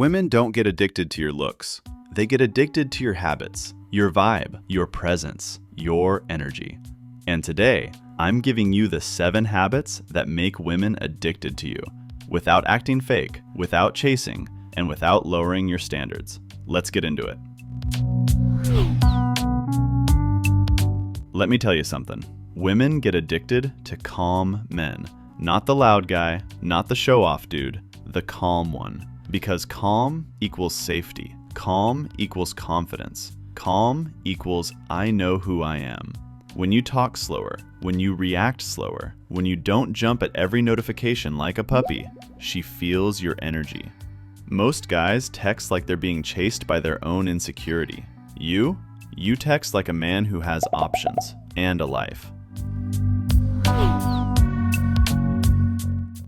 Women don't get addicted to your looks. They get addicted to your habits, your vibe, your presence, your energy. And today, I'm giving you the 7 habits that make women addicted to you, without acting fake, without chasing, and without lowering your standards. Let's get into it. Let me tell you something. Women get addicted to calm men. Not the loud guy, not the show-off dude, the calm one. Because calm equals safety. Calm equals confidence. Calm equals I know who I am. When you talk slower, when you react slower, when you don't jump at every notification like a puppy, she feels your energy. Most guys text like they're being chased by their own insecurity. You text like a man who has options and a life.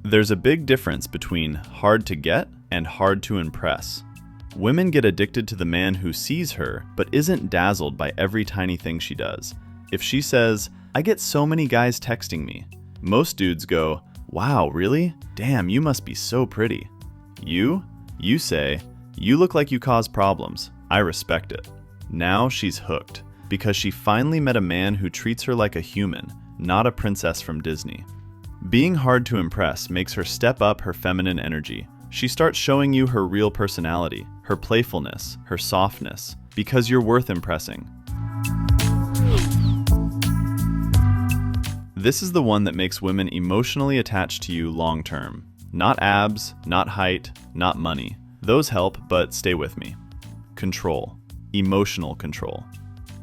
There's a big difference between hard to get and hard to impress. Women get addicted to the man who sees her but isn't dazzled by every tiny thing she does. If she says, "I get so many guys texting me," most dudes go, "Wow, really? Damn, you must be so pretty." You say, "You look like you cause problems. I respect it." Now she's hooked, because she finally met a man who treats her like a human, not a princess from Disney. Being hard to impress makes her step up her feminine energy. She starts showing you her real personality, her playfulness, her softness, because you're worth impressing. This is the one that makes women emotionally attached to you long term. Not abs, not height, not money. Those help, but stay with me. Control. Emotional control.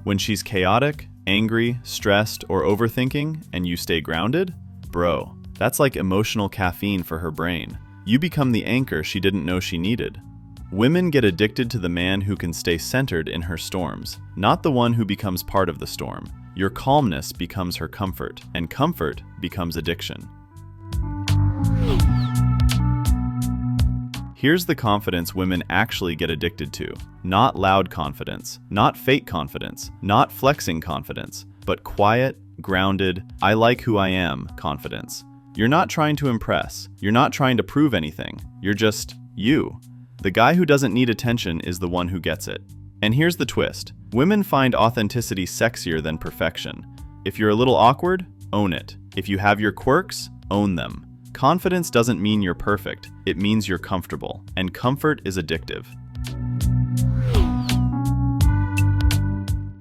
When she's chaotic, angry, stressed, or overthinking, and you stay grounded, bro, that's like emotional caffeine for her brain. You become the anchor she didn't know she needed. Women get addicted to the man who can stay centered in her storms, not the one who becomes part of the storm. Your calmness becomes her comfort, and comfort becomes addiction. Here's the confidence women actually get addicted to. Not loud confidence, not fake confidence, not flexing confidence, but quiet, grounded, I like who I am confidence. You're not trying to impress. You're not trying to prove anything. You're just you. The guy who doesn't need attention is the one who gets it. And here's the twist. Women find authenticity sexier than perfection. If you're a little awkward, own it. If you have your quirks, own them. Confidence doesn't mean you're perfect. It means you're comfortable. And comfort is addictive.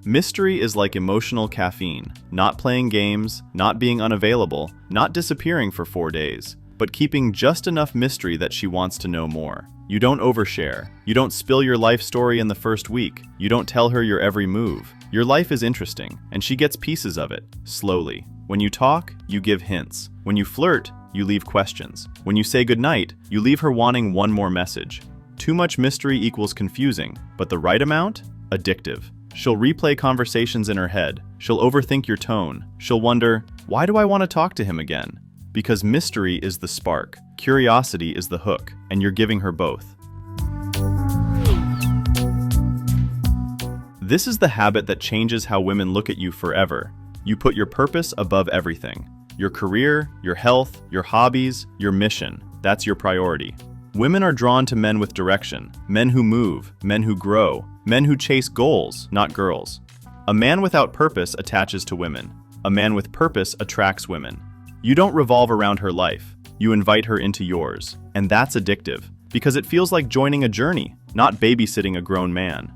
Mystery is like emotional caffeine. Not playing games, not being unavailable, not disappearing for 4 days, but keeping just enough mystery that she wants to know more. You don't overshare. You don't spill your life story in the first week. You don't tell her your every move. Your life is interesting, and she gets pieces of it, slowly. When you talk, you give hints. When you flirt, you leave questions. When you say goodnight, you leave her wanting one more message. Too much mystery equals confusing, but the right amount? Addictive. She'll replay conversations in her head. She'll overthink your tone. She'll wonder, why do I want to talk to him again? Because mystery is the spark, curiosity is the hook, and you're giving her both. This is the habit that changes how women look at you forever. You put your purpose above everything. Your career, your health, your hobbies, your mission. That's your priority. Women are drawn to men with direction, men who move, men who grow, men who chase goals, not girls. A man without purpose attaches to women. A man with purpose attracts women. You don't revolve around her life. You invite her into yours. And that's addictive, because it feels like joining a journey, not babysitting a grown man.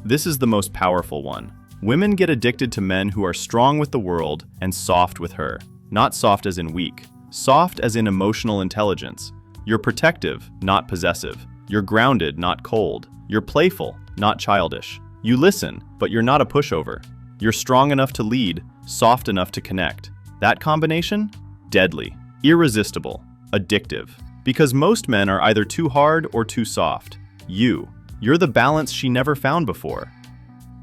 This is the most powerful one. Women get addicted to men who are strong with the world and soft with her. Not soft as in weak. Soft as in emotional intelligence. You're protective, not possessive. You're grounded, not cold. You're playful, not childish. You listen, but you're not a pushover. You're strong enough to lead, soft enough to connect. That combination? Deadly. Irresistible. Addictive. Because most men are either too hard or too soft. You're the balance she never found before.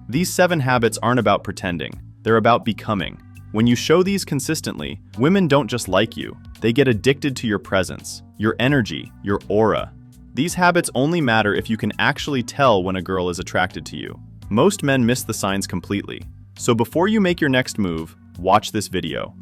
These 7 habits aren't about pretending. They're about becoming. When you show these consistently, women don't just like you. They get addicted to your presence, your energy, your aura. These habits only matter if you can actually tell when a girl is attracted to you. Most men miss the signs completely. So before you make your next move, watch this video.